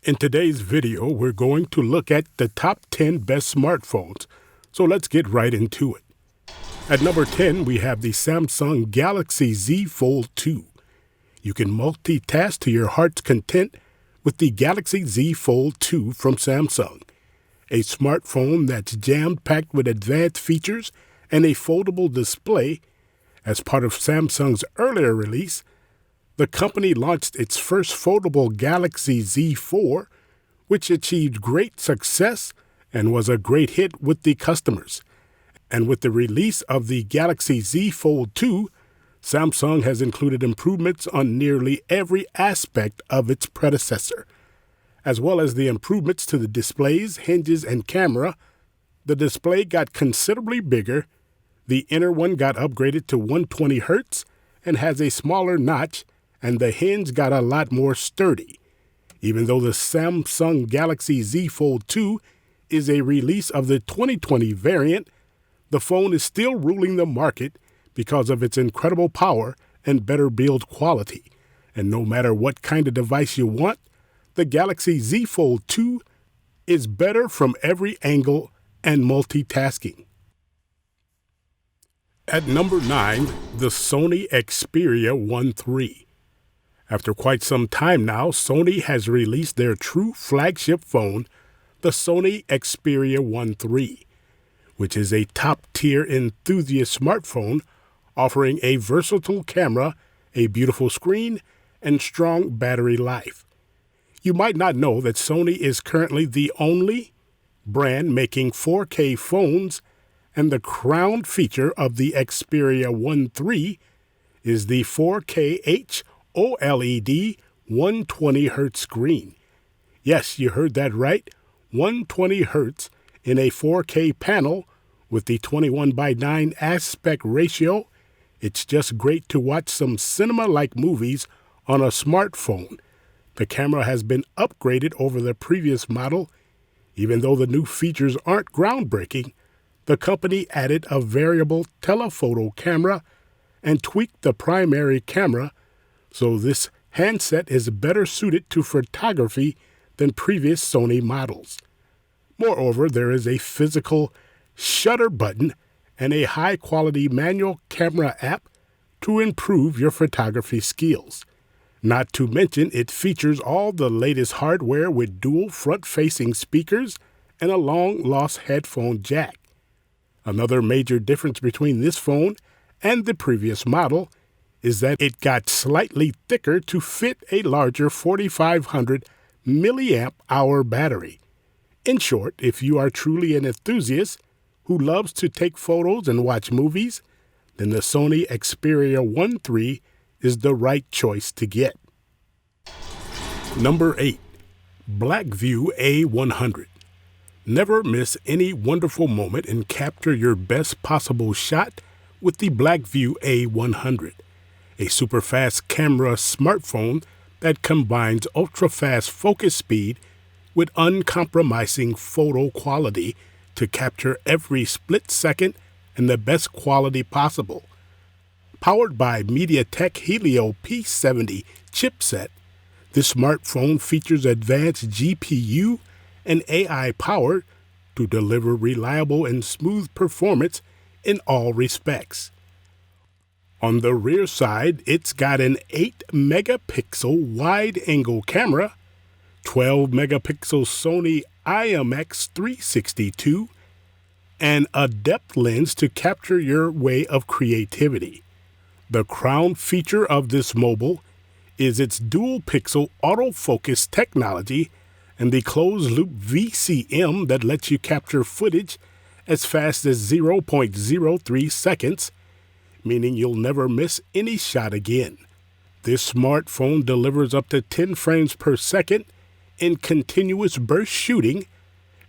In today's video, we're going to look at the top 10 best smartphones, so let's get right into it. At number 10, we have the Samsung Galaxy Z Fold 2. You can multitask to your heart's content with the Galaxy Z Fold 2 from Samsung, a smartphone that's jam-packed with advanced features and a foldable display. As part of Samsung's earlier release, the company launched its first foldable Galaxy Z4, which achieved great success and was a great hit with the customers. And with the release of the Galaxy Z Fold 2, Samsung has included improvements on nearly every aspect of its predecessor. As well as the improvements to the displays, hinges, and camera, the display got considerably bigger, the inner one got upgraded to 120 Hz and has a smaller notch, and the hinge got a lot more sturdy. Even though the Samsung Galaxy Z Fold 2 is a release of the 2020 variant, the phone is still ruling the market because of its incredible power and better build quality. And no matter what kind of device you want, the Galaxy Z Fold 2 is better from every angle and multitasking. At number 9, the Sony Xperia 1.3. After quite some time now, Sony has released their true flagship phone, the Sony Xperia 1.3, which is a top-tier enthusiast smartphone offering a versatile camera, a beautiful screen, and strong battery life. You might not know that Sony is currently the only brand making 4K phones, and the crown feature of the Xperia 1.3 is the 4K OLED 120 Hz screen. Yes, you heard that right, 120 Hz in a 4K panel with the 21:9 aspect ratio. It's just great to watch some cinema-like movies on a smartphone. The camera has been upgraded over the previous model. Even though the new features aren't groundbreaking, the company added a variable telephoto camera and tweaked the primary camera, so this handset is better suited to photography than previous Sony models. Moreover, there is a physical shutter button and a high-quality manual camera app to improve your photography skills. Not to mention, it features all the latest hardware with dual front-facing speakers and a long-lost headphone jack. Another major difference between this phone and the previous model is that it got slightly thicker to fit a larger 4500 milliamp hour battery. In short, if you are truly an enthusiast who loves to take photos and watch movies, then the Sony Xperia 1.3 is the right choice to get. Number 8. Blackvue A100. Never miss any wonderful moment and capture your best possible shot with the Blackvue A100, a super-fast camera smartphone that combines ultra-fast focus speed with uncompromising photo quality to capture every split second and the best quality possible. Powered by MediaTek Helio P70 chipset, this smartphone features advanced GPU and AI power to deliver reliable and smooth performance in all respects. On the rear side, it's got an 8-megapixel wide-angle camera, 12-megapixel Sony IMX362, and a depth lens to capture your way of creativity. The crown feature of this mobile is its dual-pixel autofocus technology and the closed-loop VCM that lets you capture footage as fast as 0.03 seconds, meaning you'll never miss any shot again. This smartphone delivers up to 10 frames per second in continuous burst shooting,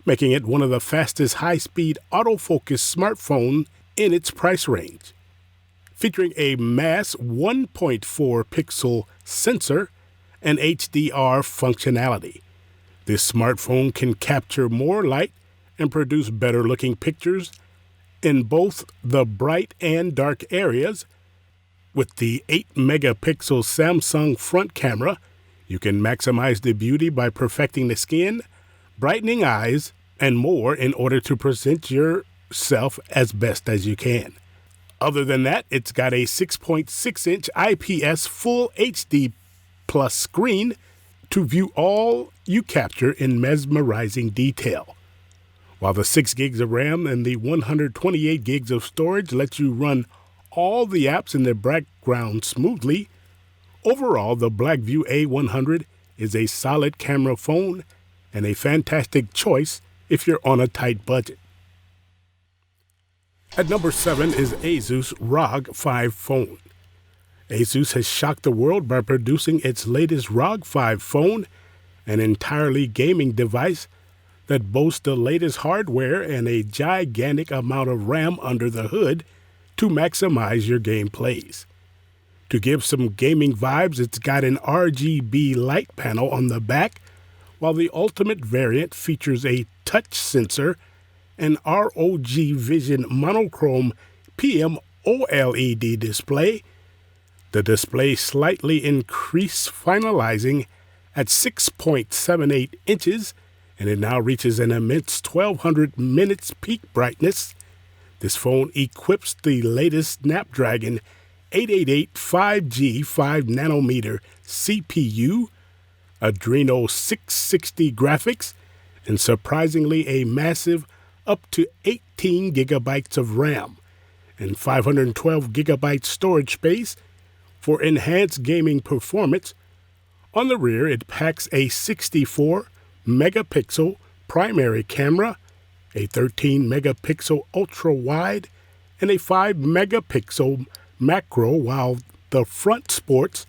making it one of the fastest high-speed autofocus smartphones in its price range. Featuring a mass 1.4 pixel sensor and HDR functionality, this smartphone can capture more light and produce better-looking pictures in both the bright and dark areas. With the 8-megapixel Samsung front camera, You can maximize the beauty by perfecting the skin, brightening eyes, and more in order to present yourself as best as you can. Other than that, it's got a 6.6-inch IPS Full HD Plus screen to view all you capture in mesmerizing detail. While the 6 gigs of RAM and the 128 gigs of storage let you run all the apps in the background smoothly, overall, the Blackvue A100 is a solid camera phone and a fantastic choice if you're on a tight budget. At number 7 is Asus ROG Phone. Asus has shocked the world by producing its latest ROG Phone, an entirely gaming device that boasts the latest hardware and a gigantic amount of RAM under the hood to maximize your gameplays. To give some gaming vibes, it's got an RGB light panel on the back, while the Ultimate variant features a touch sensor, an ROG Vision monochrome PM OLED display. The display slightly increased, finalizing at 6.78 inches, and it now reaches an immense 1200 minutes peak brightness. This phone equips the latest Snapdragon 888 5G 5nm CPU, Adreno 660 graphics, and surprisingly a massive up to 18 gigabytes of RAM and 512 gigabyte storage space for enhanced gaming performance. On the rear, it packs a 64 megapixel primary camera, a 13 megapixel ultra wide, and a 5 megapixel macro, while the front sports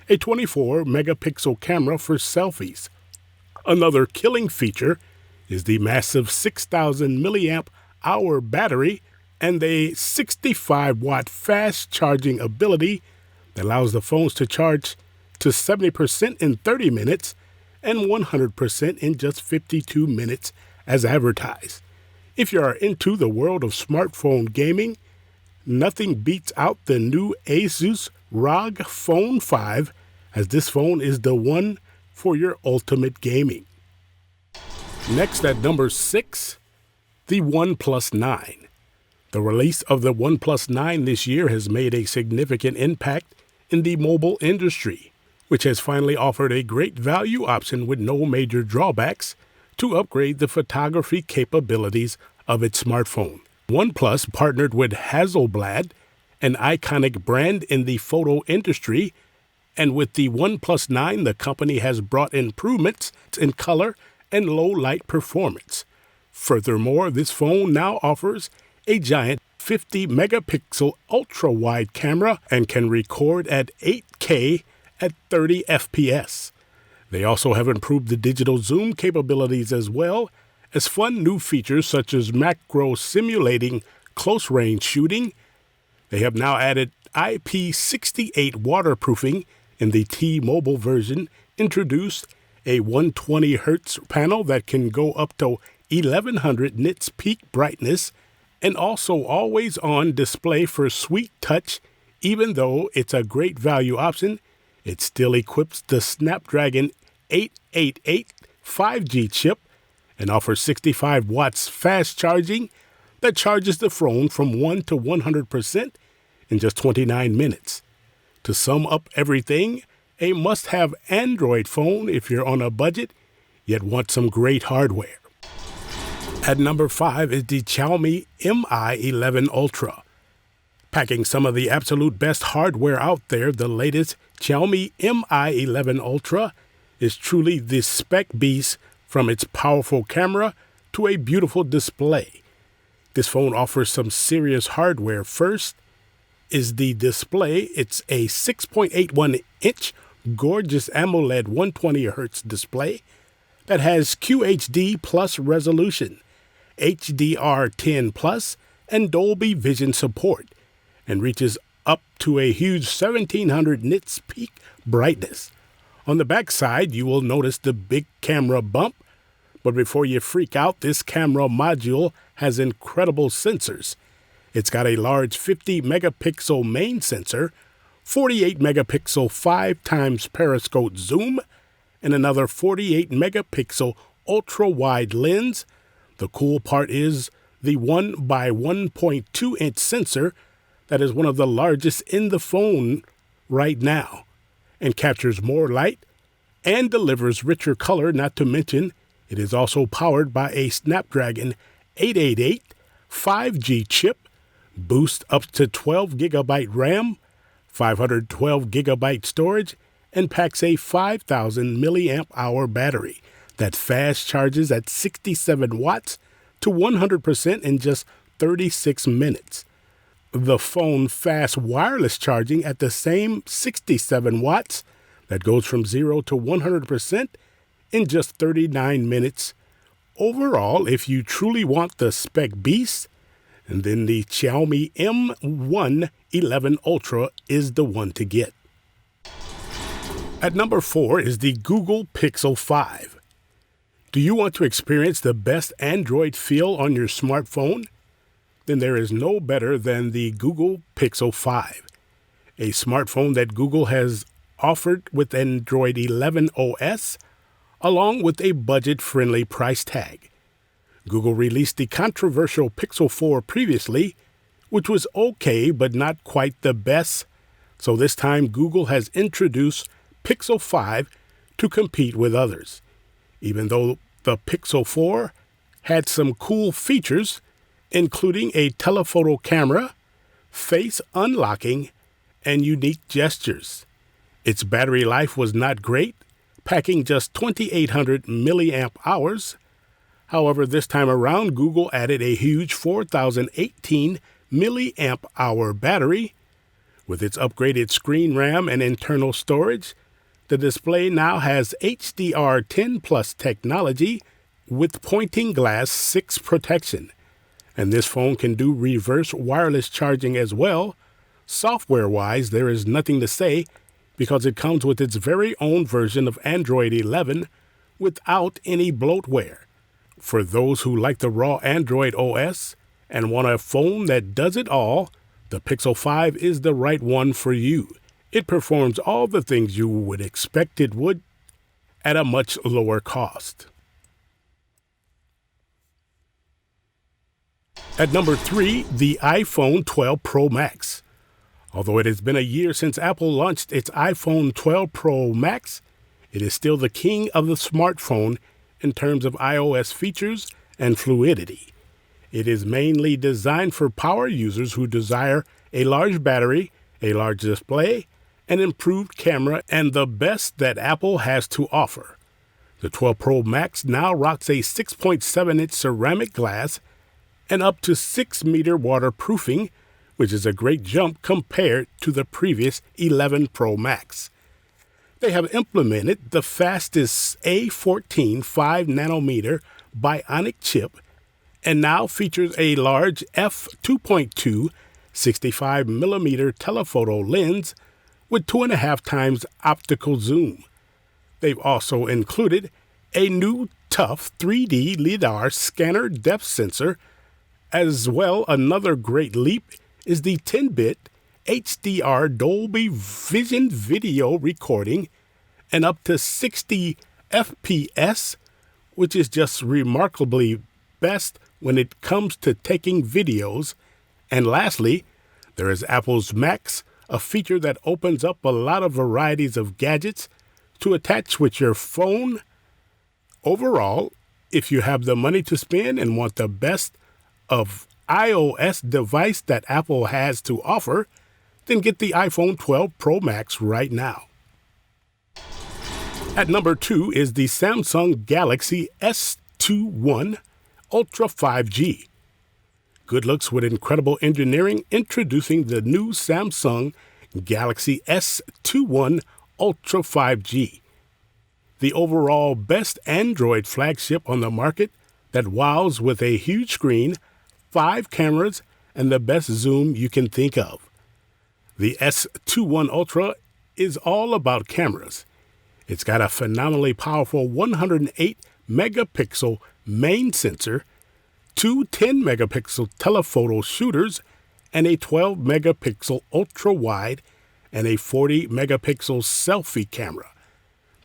a 24 megapixel camera for selfies. Another killing feature is the massive 6,000 milliamp hour battery and the 65 watt fast charging ability that allows the phones to charge to 70% in 30 minutes and 100% in just 52 minutes as advertised. If you are into the world of smartphone gaming, nothing beats out the new Asus ROG Phone 5, as this phone is the one for your ultimate gaming. Next at number 6, the OnePlus 9. The release of the OnePlus 9 this year has made a significant impact in the mobile industry, which has finally offered a great value option with no major drawbacks to upgrade the photography capabilities of its smartphone. OnePlus partnered with Hasselblad, an iconic brand in the photo industry, and with the OnePlus 9, the company has brought improvements in color and low light performance. Furthermore, this phone now offers a giant 50 megapixel ultra wide camera and can record at 8K at 30 FPS. They also have improved the digital zoom capabilities as well as fun new features such as macro simulating close range shooting. They have now added IP68 waterproofing in the T-Mobile version, introduced a 120 Hz panel that can go up to 1100 nits peak brightness, and also always on display for Sweet Touch. Even though it's a great value option, it still equips the Snapdragon 888 5G chip and offers 65 watts fast charging that charges the phone from 1 to 100% in just 29 minutes. To sum up everything, a must-have Android phone if you're on a budget yet want some great hardware. At number 5 is the Xiaomi Mi 11 Ultra. Packing some of the absolute best hardware out there, the latest Xiaomi Mi 11 Ultra is truly the spec beast, from its powerful camera to a beautiful display. This phone offers some serious hardware. First is the display. It's a 6.81-inch gorgeous AMOLED 120 Hz display that has QHD plus resolution, HDR10 plus, and Dolby Vision support, and reaches up to a huge 1700 nits peak brightness. On the back side, you will notice the big camera bump, but before you freak out, this camera module has incredible sensors. It's got a large 50 megapixel main sensor, 48 megapixel 5x periscope zoom, and another 48 megapixel ultra-wide lens. The cool part is the 1 by 1.2 inch sensor that is one of the largest in the phone right now and captures more light and delivers richer color, not to mention it is also powered by a Snapdragon 888 5G chip, boosts up to 12 gigabyte RAM, 512 gigabyte storage, and packs a 5,000 milliamp hour battery that fast charges at 67 watts to 100% in just 36 minutes. The phone fast wireless charging at the same 67 watts that goes from 0 to 100% in just 39 minutes. Overall, if you truly want the spec beast, then the Xiaomi Mi 11 Ultra is the one to get. At number 4 is the Google Pixel 5. Do you want to experience the best Android feel on your smartphone? Then there is no better than the Google Pixel 5, a smartphone that Google has offered with Android 11 OS, along with a budget-friendly price tag. Google released the controversial Pixel 4 previously, which was okay but not quite the best, so this time Google has introduced Pixel 5 to compete with others. Even though the Pixel 4 had some cool features, including a telephoto camera, face unlocking, and unique gestures. Its battery life was not great, packing just 2,800 milliamp hours. However, this time around, Google added a huge 4,018 milliamp hour battery. With its upgraded screen RAM and internal storage, the display now has HDR10 Plus technology with pointing glass 6 protection. And this phone can do reverse wireless charging as well. Software-wise, there is nothing to say because it comes with its very own version of Android 11 without any bloatware. For those who like the raw Android OS and want a phone that does it all, the Pixel 5 is the right one for you. It performs all the things you would expect it would at a much lower cost. At number 3, the iPhone 12 Pro Max. Although it has been a year since Apple launched its iPhone 12 Pro Max, it is still the king of the smartphone in terms of iOS features and fluidity. It is mainly designed for power users who desire a large battery, a large display, an improved camera, and the best that Apple has to offer. The 12 Pro Max now rocks a 6.7-inch ceramic glass and up to 6-meter waterproofing, which is a great jump compared to the previous 11 Pro Max. They have implemented the fastest A14 5-nanometer bionic chip and now features a large f2.2 65mm telephoto lens with 2.5 times optical zoom. They've also included a new tough 3D LiDAR scanner depth sensor. As well, another great leap is the 10-bit HDR Dolby Vision video recording and up to 60 FPS, which is just remarkably best when it comes to taking videos. And lastly, there is Apple's Max, a feature that opens up a lot of varieties of gadgets to attach with your phone. Overall, if you have the money to spend and want the best of iOS device that Apple has to offer, then get the iPhone 12 Pro Max right now. At number 2 is the Samsung Galaxy S21 Ultra 5G. Good looks with incredible engineering, introducing the new Samsung Galaxy S21 Ultra 5G, the overall best Android flagship on the market that wows with a huge screen, 5 cameras, and the best zoom you can think of. The S21 Ultra is all about cameras. It's got a phenomenally powerful 108 megapixel main sensor, 2 10-megapixel telephoto shooters, and a 12-megapixel ultra-wide and a 40-megapixel selfie camera.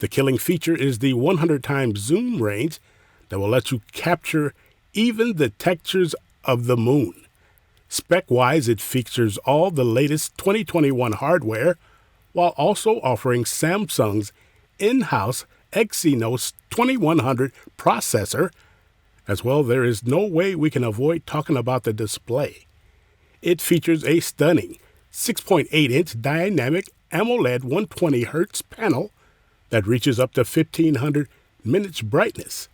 The killing feature is the 100 times zoom range that will let you capture even the textures of the moon. Spec-wise, it features all the latest 2021 hardware while also offering Samsung's in-house Exynos 2100 processor. As well, there is no way we can avoid talking about the display. It features a stunning 6.8-inch dynamic AMOLED 120Hz panel that reaches up to 1500 nits brightness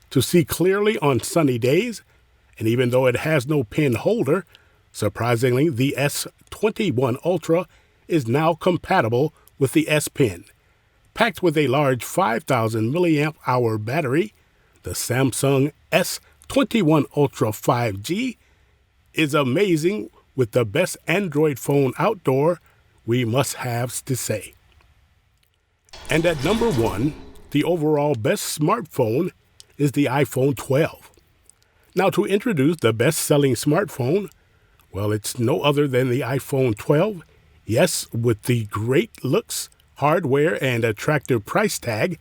to see clearly on sunny days, and even though it has no pen holder, surprisingly, the S21 Ultra is now compatible with the S Pen. Packed with a large 5,000 mAh battery, the Samsung S21 Ultra 5G is amazing with the best Android phone outdoor, we must have to say. And at number 1, the overall best smartphone is the iPhone 12. Now, to introduce the best-selling smartphone, well, it's no other than the iPhone 12. Yes, with the great looks, hardware, and attractive price tag,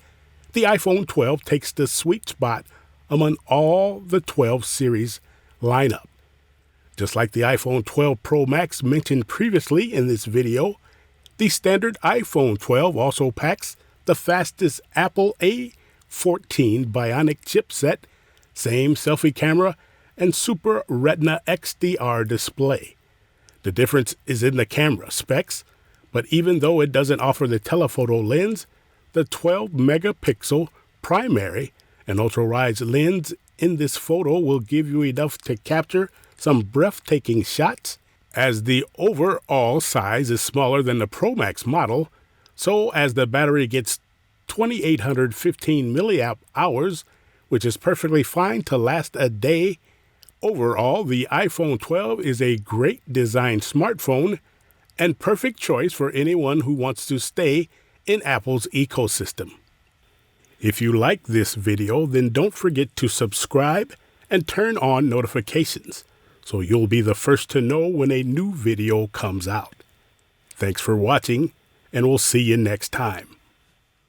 the iPhone 12 takes the sweet spot among all the 12 series lineup. Just like the iPhone 12 Pro Max mentioned previously in this video, the standard iPhone 12 also packs the fastest Apple A14 Bionic chipset, same selfie camera, and Super Retina XDR display. The difference is in the camera specs, but even though it doesn't offer the telephoto lens, the 12-megapixel primary and ultra-wide lens in this photo will give you enough to capture some breathtaking shots. As the overall size is smaller than the Pro Max model, so as the battery gets 2,815 mAh, which is perfectly fine to last a day. Overall, the iPhone 12 is a great design smartphone and perfect choice for anyone who wants to stay in Apple's ecosystem. If you like this video, then don't forget to subscribe and turn on notifications so you'll be the first to know when a new video comes out. Thanks for watching, and we'll see you next time.